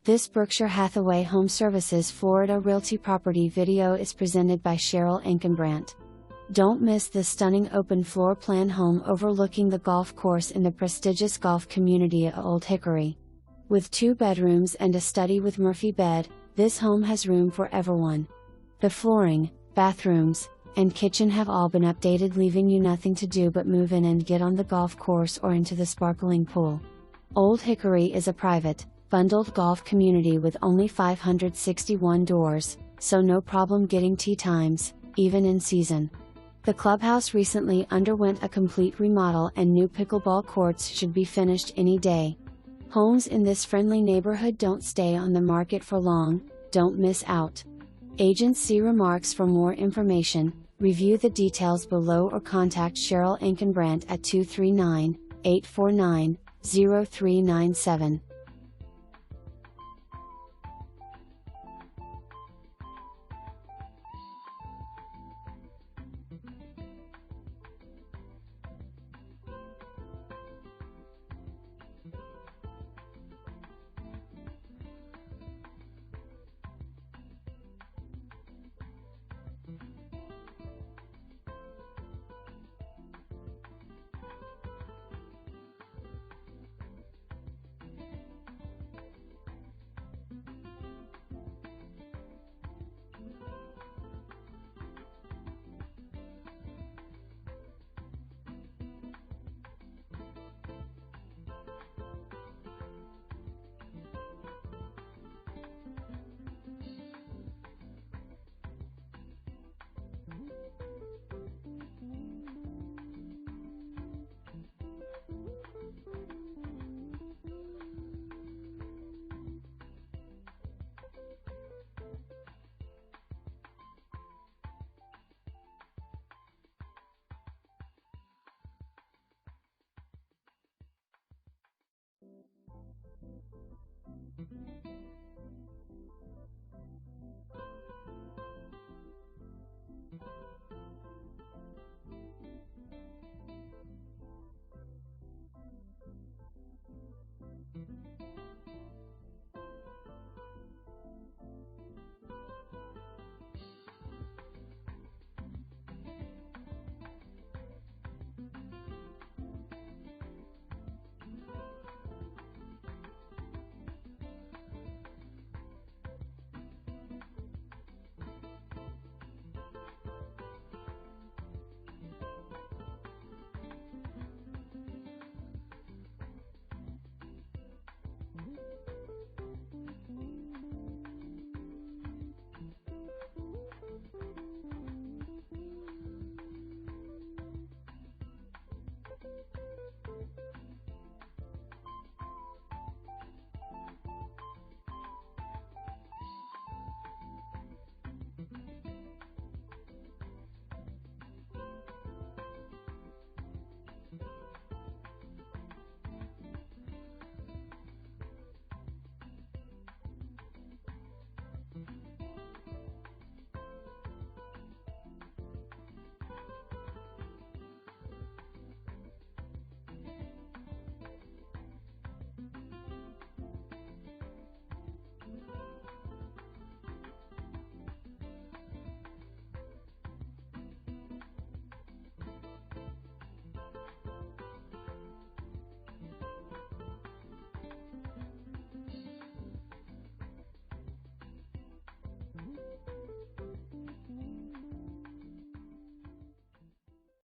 This Berkshire Hathaway HomeServices Florida Realty property video is presented by Cheryl Ankenbrandt. Don't miss this stunning open floor plan home overlooking the golf course in the prestigious golf community at Old Hickory. With 2 bedrooms and a study with Murphy bed, this home has room for everyone. The flooring, bathrooms, and kitchen have all been updated, leaving you nothing to do but move in and get on the golf course or into the sparkling pool. Old Hickory is a private, bundled golf community with only 561 doors, so no problem getting tee times, even in season. The clubhouse recently underwent a complete remodel and new pickleball courts should be finished any day. Homes in this friendly neighborhood don't stay on the market for long, don't miss out. Agents see remarks. For more information, review the details below or contact Cheryl Ankenbrandt at 239-849-0397.